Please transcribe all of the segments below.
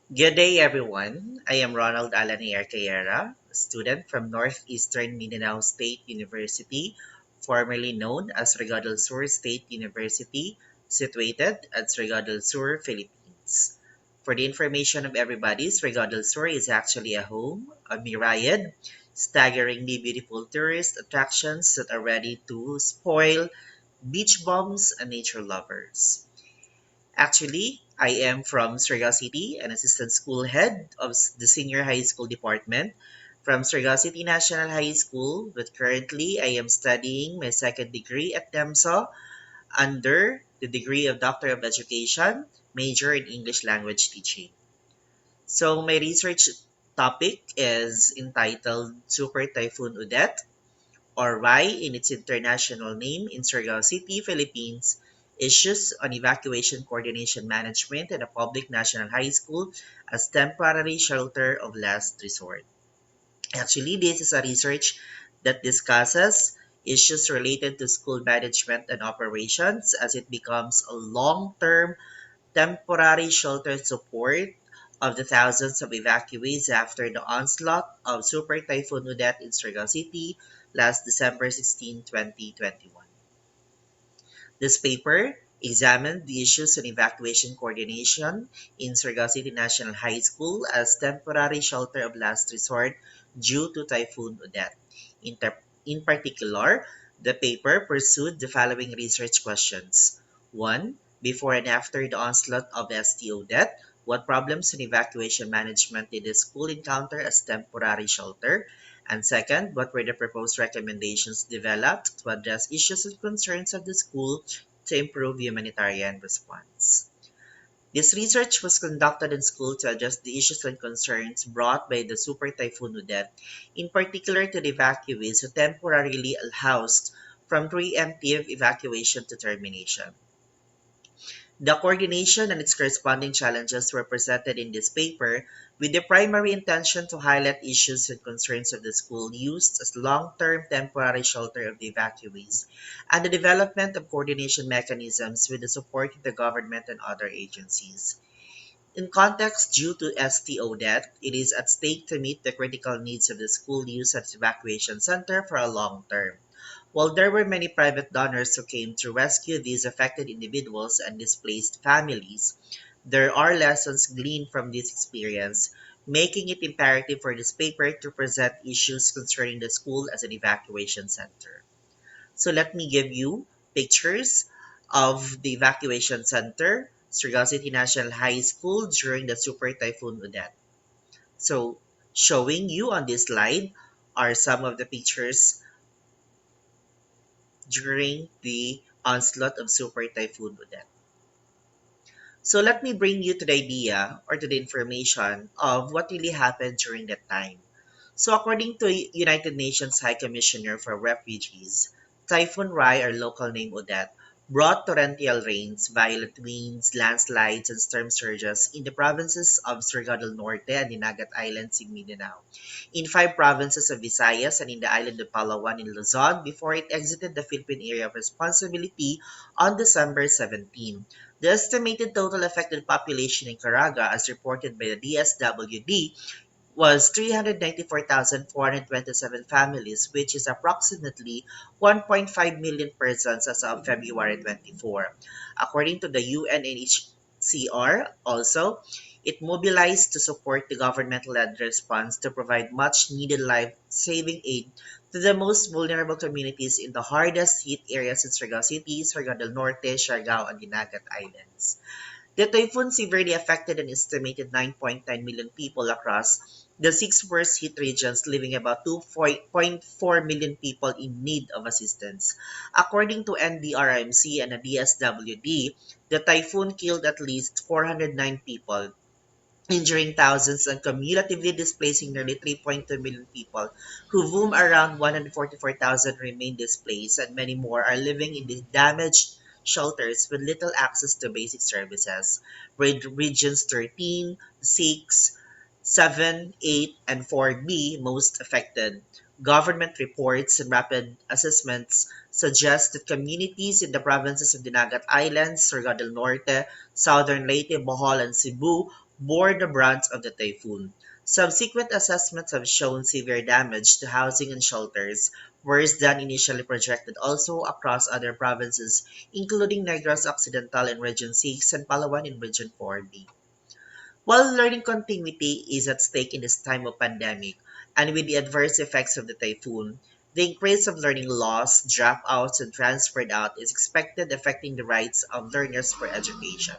Good day, everyone. I am Ronald Allan Arcayera, a student from Northeastern Mindanao State University, formerly known as Surigao del Sur State University, situated at Surigao del Sur, Philippines. For the information of everybody, Surigao del Sur is actually a home of myriad, staggeringly beautiful tourist attractions that are ready to spoil beach bums and nature lovers. Actually, I am from Surigao City, an assistant school head of the senior high school department from Surigao City National High School, but currently I am studying my second degree at NEMSO under the degree of Doctor of Education, major in English language teaching. So my research topic is entitled Super Typhoon Odette, or RAI in its international name in Surigao City, Philippines, issues on evacuation coordination management at a public national high school as temporary shelter of last resort. Actually, this is a research that discusses issues related to school management and operations as it becomes a long-term temporary shelter support of the thousands of evacuees after the onslaught of Super Typhoon Odette in Surigao City last December 16, 2021. This paper examined the issues on evacuation coordination in Surigao City National High School as temporary shelter of last resort due to Typhoon Odette. In particular, the paper pursued the following research questions. 1. Before and after the onslaught of ST Odette, what problems in evacuation management did the school encounter as temporary shelter? And second, what were the proposed recommendations developed to address issues and concerns of the school to improve humanitarian response? This research was conducted in school to address the issues and concerns brought by the Super Typhoon Odette, in particular to the evacuees who temporarily housed from preemptive evacuation to termination. The coordination and its corresponding challenges were presented in this paper with the primary intention to highlight issues and concerns of the school used as long-term temporary shelter of the evacuees and the development of coordination mechanisms with the support of the government and other agencies. In context due to STO debt, it is at stake to meet the critical needs of the school use as evacuation center for a long term. While there were many private donors who came to rescue these affected individuals and displaced families, there are lessons gleaned from this experience, making it imperative for this paper to present issues concerning the school as an evacuation center. So let me give you pictures of the evacuation center, Surigao City National High School during the Super Typhoon Odette. So showing you on this slide are some of the pictures during the onslaught of Super Typhoon Odette. So let me bring you to the idea or to the information of what really happened during that time. So according to United Nations High Commissioner for Refugees, Typhoon RAI or local name Odette brought torrential rains, violent winds, landslides, and storm surges in the provinces of Surigao del Norte and Dinagat Islands in Mindanao, in five provinces of Visayas and in the island of Palawan in Luzon before it exited the Philippine area of responsibility on December 17. The estimated total affected population in Caraga, as reported by the DSWD, was 394,427 families, which is approximately 1.5 million persons as of February 24. According to the UNHCR, also, it mobilized to support the government-led response to provide much-needed life-saving aid to the most vulnerable communities in the hardest hit areas in Surigao City, Surigao del Norte, Siargao, and Dinagat Islands. The typhoon severely affected an estimated 9.9 million people across the six worst hit regions, leaving about 2.4 million people in need of assistance. According to NDRMC and the DSWD, the typhoon killed at least 409 people, injuring thousands and cumulatively displacing nearly 3.2 million people, of whom around 144,000 remain displaced and many more are living in the damaged shelters with little access to basic services. Regions 13, 6, 7, 8, and 4B most affected. Government reports and rapid assessments suggest that communities in the provinces of Dinagat Islands, Surigao del Norte, Southern Leyte, Bohol, and Cebu bore the brunt of the typhoon. Subsequent assessments have shown severe damage to housing and shelters, worse than initially projected also across other provinces, including Negros Occidental in Region 6 and Palawan in Region 4B. While learning continuity is at stake in this time of pandemic, and with the adverse effects of the typhoon, the increase of learning loss, dropouts, and transferred out is expected affecting the rights of learners for education.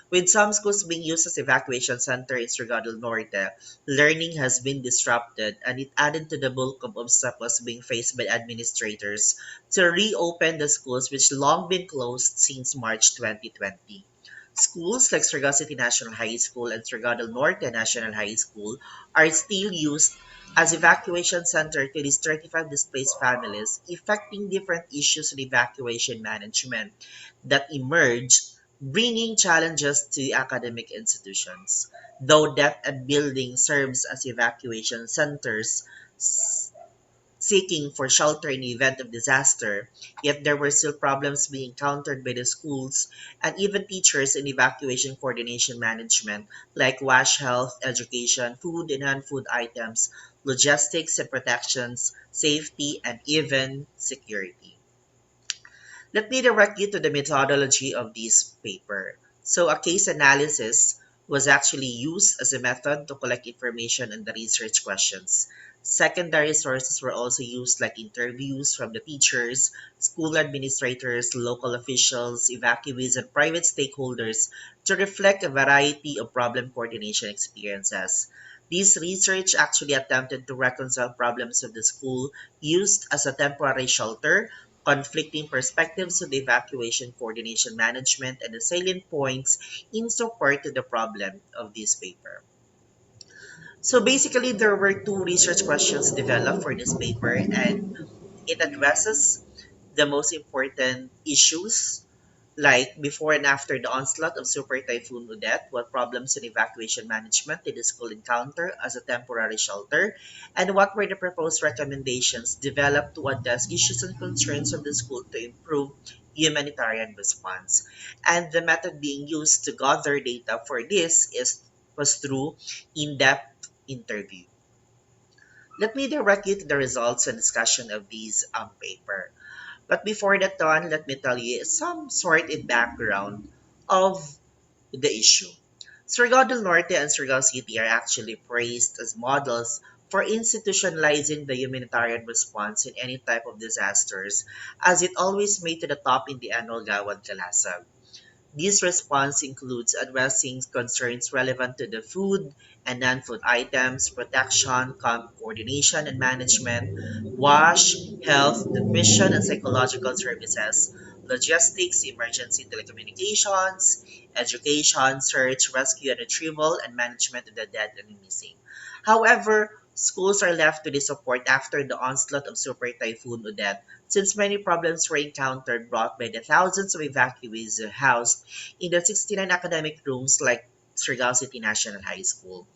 With some schools being used as evacuation center in Surigao Norte, learning has been disrupted and it added to the bulk of obstacles being faced by administrators to reopen the schools which long been closed since March 2020. Schools like Surigao City National High School and Surigao Norte National High School are still used as evacuation center to these 35 displaced families, affecting different issues in evacuation management that emerge, bringing challenges to academic institutions. Though that a building serves as evacuation centers, seeking for shelter in the event of disaster, yet there were still problems being encountered by the schools and even teachers in evacuation coordination management, like wash health, education, food and non-food items, logistics and protections, safety, and even security. Let me direct you to the methodology of this paper. So a case analysis was actually used as a method to collect information on the research questions. Secondary sources were also used like interviews from the teachers, school administrators, local officials, evacuees, and private stakeholders to reflect a variety of problem coordination experiences. This research actually attempted to reconcile problems of the school used as a temporary shelter, conflicting perspectives of the evacuation coordination management, and the salient points in support to the problem of this paper. So basically, there were two research questions developed for this paper, and it addresses the most important issues like before and after the onslaught of Super Typhoon Odette, what problems in evacuation management did the school encounter as a temporary shelter, and what were the proposed recommendations developed to address issues and concerns of the school to improve humanitarian response. And the method being used to gather data for this is was through in-depth interview. Let me direct you to the results and discussion of these paper. But before that one, let me tell you some sort of background of the issue. Surigao del Norte and Surigao City are actually praised as models for institutionalizing the humanitarian response in any type of disasters, as it always made to the top in the annual Gawad Kalasag. This response includes addressing concerns relevant to the food and non-food items, protection, camp coordination and management, wash, health, nutrition and psychological services, logistics, emergency telecommunications, education, search, rescue and retrieval, and management of the dead and missing. However, schools are left to the support after the onslaught of Super Typhoon Odette, since many problems were encountered brought by the thousands of evacuees housed in the 69 academic rooms like Surigao City National High School.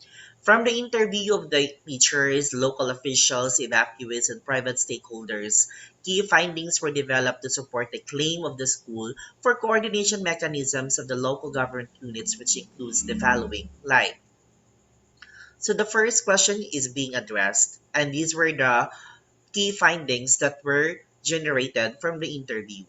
From the interview of the teachers, local officials, evacuees, and private stakeholders, key findings were developed to support the claim of the school for coordination mechanisms of the local government units, which includes the following, like so the first question is being addressed, and these were the key findings that were generated from the interview.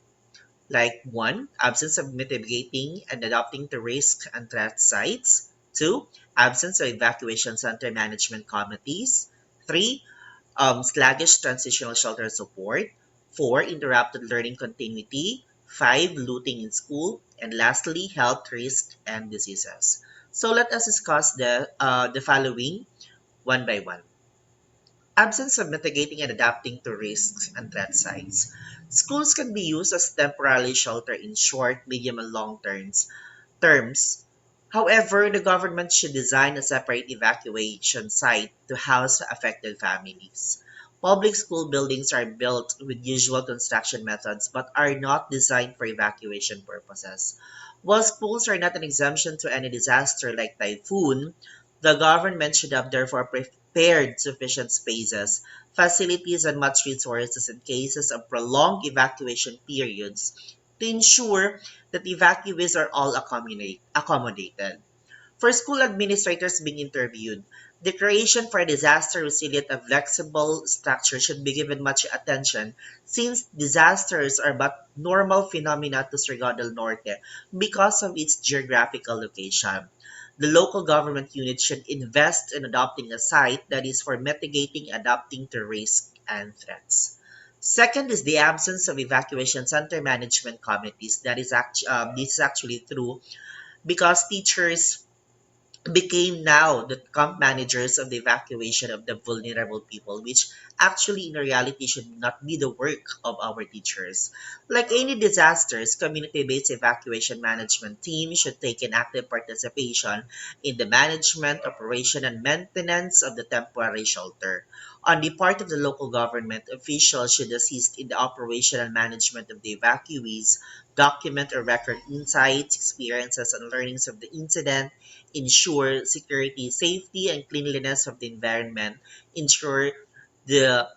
Like one, absence of mitigating and adapting to risk and threat sites. Two, absence of evacuation center management committees. Three, sluggish transitional shelter support. Four, interrupted learning continuity. Five, looting in school. And lastly, health risk and diseases. So let us discuss the following one by one. Absence of mitigating and adapting to risks and threat sites. Schools can be used as temporary shelter in short, medium, and long terms. However, the government should design a separate evacuation site to house affected families. Public school buildings are built with usual construction methods but are not designed for evacuation purposes. While schools are not an exemption to any disaster like typhoon, the government should have therefore prepared sufficient spaces, facilities, and much resources in cases of prolonged evacuation periods to ensure that evacuees are all accommodated. For school administrators being interviewed, the creation for a disaster resilient and flexible structure should be given much attention since disasters are but normal phenomena to Surigao del Norte because of its geographical location. The local government unit should invest in adopting a site that is for mitigating adapting to risk and threats. Second is the absence of evacuation center management committees. This is actually true because teachers became now the camp managers of the evacuation of the vulnerable people, which actually in reality should not be the work of our teachers. Like any disasters, community-based evacuation management team should take an active participation in the management, operation, and maintenance of the temporary shelter. On the part of the local government, officials should assist in the operation and management of the evacuees, document or record insights, experiences, and learnings of the incident, ensure security, safety, and cleanliness of the environment, ensure the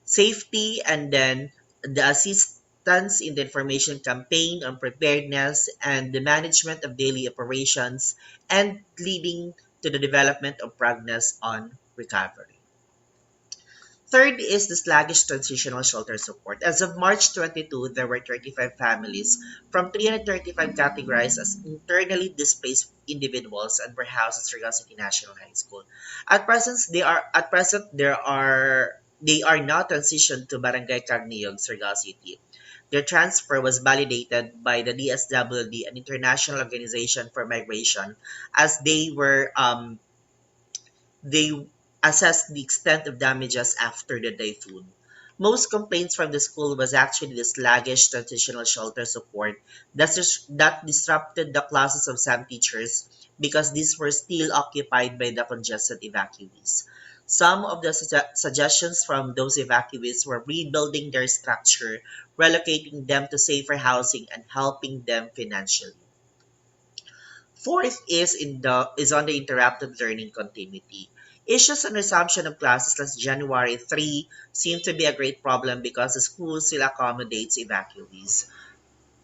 safety, and then the assistance in the information campaign on preparedness and the management of daily operations, and leading to the development of progress on recovery. Third is the sluggish transitional shelter support. As of March 22, there were 35 families from 335 categorized as internally displaced individuals and were housed at Surigao City National High School. They are now transitioned to Barangay Cagneyog, Surigao City. Their transfer was validated by the DSWD, an international organization for migration, as they assessed the extent of damages after the typhoon. Most complaints from the school was actually the sluggish transitional shelter support that disrupted the classes of some teachers because these were still occupied by the congested evacuees. Some of the suggestions from those evacuees were rebuilding their structure, relocating them to safer housing, and helping them financially. Fourth is on the interrupted learning continuity. Issues and resumption of classes last January 3 seem to be a great problem because the school still accommodates evacuees.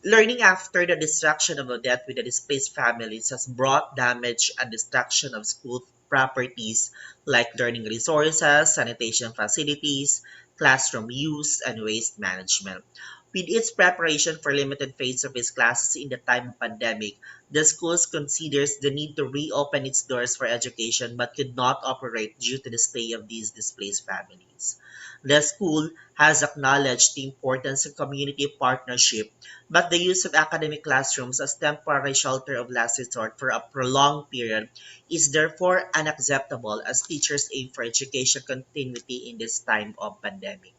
Learning after the destruction of Odette with the displaced families has brought damage and destruction of school properties like learning resources, sanitation facilities, classroom use, and waste management. With its preparation for limited face-to-face classes in the time of pandemic, the school considers the need to reopen its doors for education but could not operate due to the stay of these displaced families. The school has acknowledged the importance of community partnership, but the use of academic classrooms as temporary shelter of last resort for a prolonged period is therefore unacceptable as teachers aim for education continuity in this time of pandemic.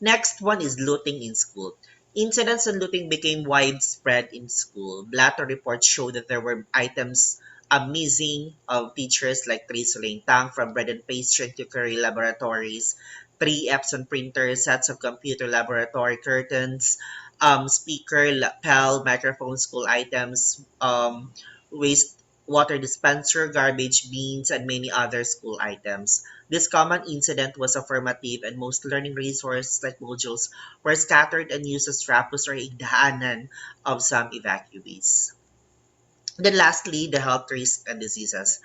Next one is looting in school. Incidents of looting became widespread in school. Blatter reports show that there were items missing of teachers like three Soleil Tang from bread and pastry to curry laboratories, three Epson printers, sets of computer laboratory curtains, speaker, lapel, microphone, school items, waste water dispenser, garbage bins, and many other school items. This common incident was affirmative and most learning resources like modules were scattered and used as trapos or igdaanan of some evacuees. Then lastly, the health risks and diseases.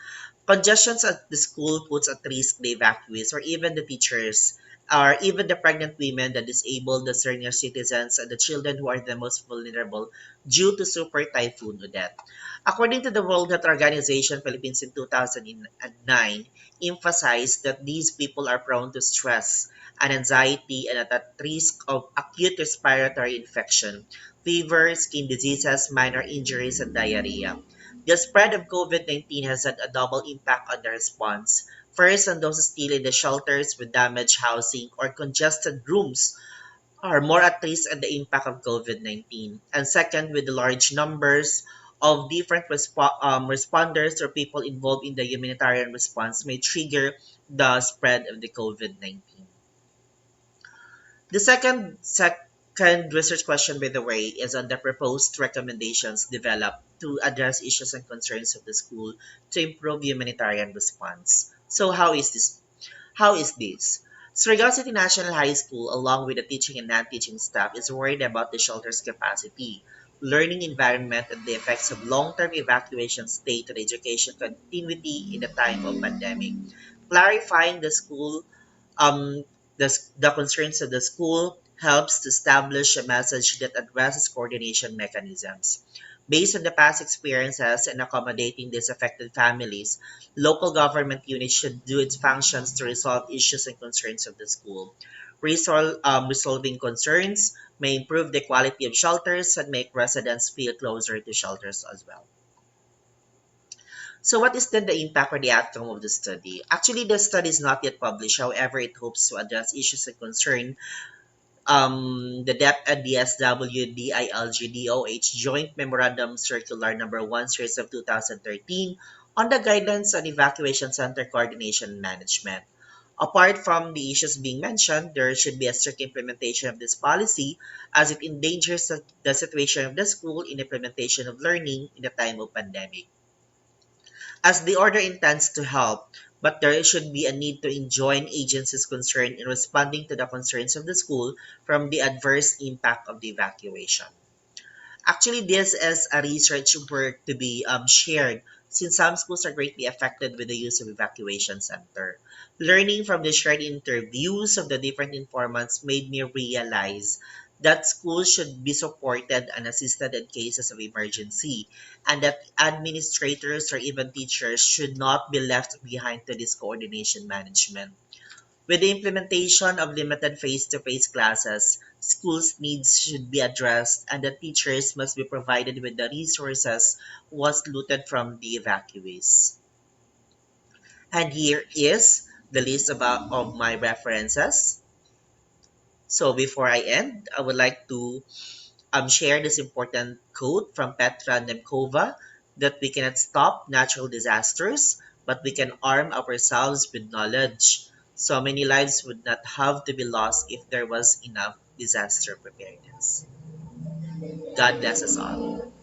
Congestions at the school puts at risk the evacuees or even the teachers or even the pregnant women, the disabled, the senior citizens, and the children who are the most vulnerable due to Super Typhoon Odette. According to the World Health Organization, Philippines in 2009 emphasized that these people are prone to stress and anxiety and at risk of acute respiratory infection, fever, skin diseases, minor injuries, and diarrhea. The spread of COVID-19 has had a double impact on the response. First, on those still in the shelters with damaged housing or congested rooms are more at risk at the impact of COVID-19. And second, with the large numbers of different responders or people involved in the humanitarian response may trigger the spread of the COVID-19. The second research question, by the way, is on the proposed recommendations developed to address issues and concerns of the school to improve humanitarian response. So how is this? How is this? Surigao City National High School, along with the teaching and non-teaching staff, is worried about the shelter's capacity. learning environment, and the effects of long-term evacuation state on education continuity in the time of pandemic. Clarifying um, the concerns of the school helps to establish a message that addresses coordination mechanisms. Based on the past experiences and accommodating these affected families, local government units should do its functions to resolve issues and concerns of the school. Resolving concerns may improve the quality of shelters and make residents feel closer to shelters as well. So what is then the impact or the outcome of the study? Actually, the study is not yet published. However, it hopes to address issues and concern. The DepEd DSW Joint Memorandum Circular Number 1 Series of 2013 on the guidelines on evacuation center coordination and management. Apart from the issues being mentioned, there should be a strict implementation of this policy as it endangers the situation of the school in implementation of learning in the time of pandemic. As the order intends to help, but there should be a need to enjoin agencies concerned in responding to the concerns of the school from the adverse impact of the evacuation. Actually, this is a research work to be shared since some schools are greatly affected with the use of evacuation center. Learning from the shared interviews of the different informants made me realize that schools should be supported and assisted in cases of emergency, and that administrators or even teachers should not be left behind to this coordination management. With the implementation of limited face-to-face classes, schools' needs should be addressed and the teachers must be provided with the resources was looted from the evacuees. And here is the list of my references. So before I end, I would like to share this important quote from Petra Nemkova that we cannot stop natural disasters, but we can arm ourselves with knowledge. So many lives would not have to be lost if there was enough disaster preparedness. God bless us all.